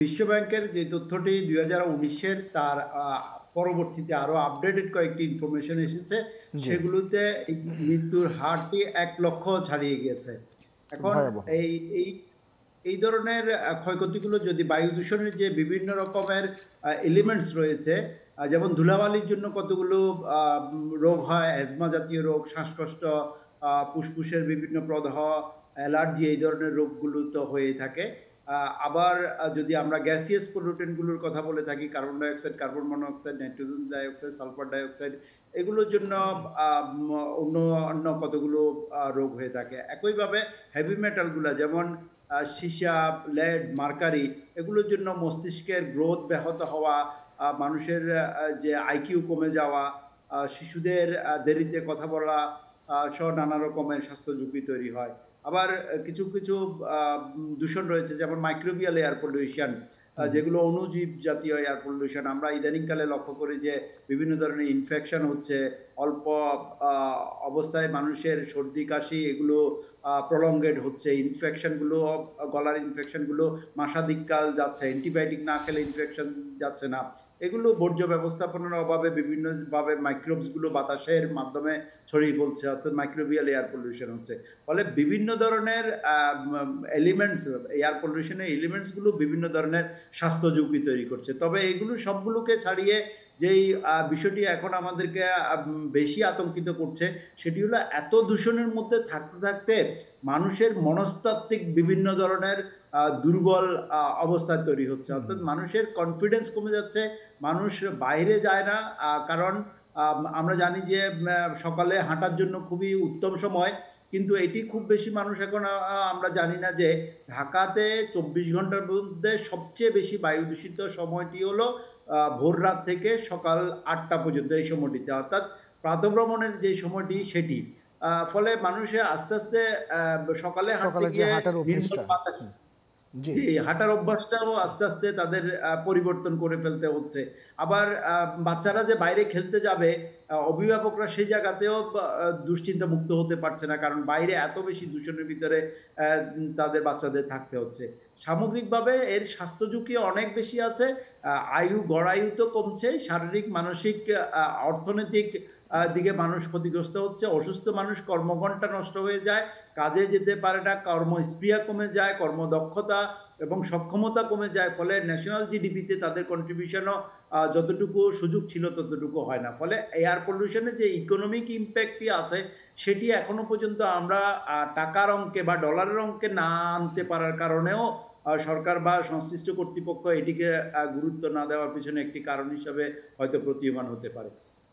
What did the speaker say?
বিশ্বব্যাংকের যে তথ্যটি ২০১৯-এর তার পরবর্তীতে আরো আপডেটেড কয়েকটি ইনফরমেশন এসেছে। জি। সেগুলোতে এই মৃত্যুর হারটি ১ লক্ষ ছাড়িয়ে গিয়েছে। এখন ভয়াবহ। এই এই এই ধরনের ক্ষয়ক্ষতিগুলো যদি বায়ু দূষণের যে বিভিন্ন রকমের এলিমেন্টস রয়েছে, যেমন ধুলাবালির জন্য কতগুলো রোগ হয়, অ্যাজমা জাতীয় রোগ, শ্বাসকষ্ট, ফুসফুসের বিভিন্ন প্রদাহ, অ্যালার্জি এই ধরনের রোগগুলো তো হয়েই থাকে। আবার যদি আমরা গ্যাসিয়াস পলিউটেন্ট গুলোর কথা বলে থাকি, carbon dioxide, carbon monoxide, nitrogen dioxide, sulphur dioxide এগুলোর জন্য অন্য কতগুলো রোগ হয়ে থাকে। একইভাবে হেভি মেটাল গুলা যেমন সীসা, লেড, মার্কারি এগুলোর জন্য মস্তিষ্কের গ্রোথ ব্যাহত হওয়া, মানুষের যে আইকিউ কমে যাওয়া, শিশুদের দেরিতে কথা বলা সহ নানা রকমের স্বাস্থ্য ঝুঁকি তৈরি হয়। আবার কিছু দূষণ রয়েছে যেমন মাইক্রোবিয়াল এয়ার পলিউশন, হুম, হুম। যেগুলো অণুজীব জাতীয় এয়ার পলিউশন। আমরা ইদানিংকালে লক্ষ্য করি যে বিভিন্ন ধরনের ইনফেকশন হচ্ছে। অল্প অবস্থায় মানুষের সর্দি কাশি এগুলো প্রলংগেড হচ্ছে। ইনফেকশন গুলো, গলার ইনফেকশন গুলো মাসাধিককাল যাচ্ছে। অ্যান্টিবায়োটিক না খেলে ইনফেকশন যাচ্ছে না। এগুলো বর্জ্য ব্যবস্থাপনার অভাবে বিভিন্নভাবে মাইক্রোবস গুলো বাতাসের মাধ্যমে ছড়িয়ে পড়ছে, অর্থাৎ মাইক্রোবিয়াল এয়ার পলিউশন হচ্ছে। ফলে বিভিন্ন ধরনের এলিমেন্টস, এয়ার পলিউশনের এলিমেন্টস গুলো বিভিন্ন ধরনের স্বাস্থ্য ঝুঁকি তৈরি করছে। তবে এগুলো সবগুলোকে ছাড়িয়ে যেই বিষয়টি এখন আমাদেরকে বেশি আতঙ্কিত করছে, সেটি হলো এত দূষণের মধ্যে থাকতে থাকতে মানুষের মনস্তাত্ত্বিক বিভিন্ন ধরনের দুর্বল অবস্থা তৈরি হচ্ছে। হুম, অর্থাৎ হুম। মানুষের কনফিডেন্স কমে যাচ্ছে। মানুষ বাইরে যায় না, কারণ আমরা জানি যে সকালে হাঁটার জন্য খুবই উত্তম সময়। কিন্তু এটি খুব বেশি মানুষ এখন আমরা জানি না যে ঢাকাতে ২৪ ঘন্টার মধ্যে সবচেয়ে বেশি বায়ু দূষিত সময়টি হলো ভোর রাত থেকে সকাল ৮টা পর্যন্ত এই সময়টিতে। অর্থাৎ প্রাতঃভ্রমণের যে সময়টি সেটি। ফলে মানুষে আস্তে, আস্তে সকালে হাঁটতে সকালে যে গিয়ে হাঁটার নির্মল অভ্যেসটা। বাতাস, হুম। জি। জি, হাঁটার অভ্যাসটাও আস্তে, আস্তে তাদের পরিবর্তন করে ফেলতে হচ্ছে। আবার বাচ্চারা যে বাইরে খেলতে যাবে, অভিভাবকরা সেই জায়গাতেও দুশ্চিন্তা মুক্ত হতে পারছে না। কারণ বাইরে এত বেশি দূষণের ভিতরে তাদের বাচ্চাদের থাকতে হচ্ছে। সামগ্রিকভাবে এর স্বাস্থ্য ঝুঁকি অনেক বেশি আছে। গড় আয়ু তো কমছে, শারীরিক, মানসিক, অর্থনৈতিক দিকে মানুষ ক্ষতিগ্রস্ত হচ্ছে। অসুস্থ মানুষ কর্মঘণ্টা নষ্ট হয়ে যায়। কাজে যেতে পারে না, কর্মস্পৃহা কমে যায়, কর্মদক্ষতা এবং সক্ষমতা কমে যায়। ফলে ন্যাশনাল জিডিপিতে তাদের কন্ট্রিবিউশনও যতটুকু সুযোগ ছিল ততটুকু হয় না। ফলে এয়ার পলিউশনের যে ইকোনমিক ইমপ্যাক্টটি আছে সেটি এখনো পর্যন্ত আমরা টাকার অঙ্কে বা ডলারের অঙ্কে না আনতে পারার কারণেও সরকার বা সংশ্লিষ্ট কর্তৃপক্ষ এটিকে গুরুত্ব না দেওয়ার পিছনে একটি কারণ হিসাবে হয়তো প্রতীয়মান হতে পারে।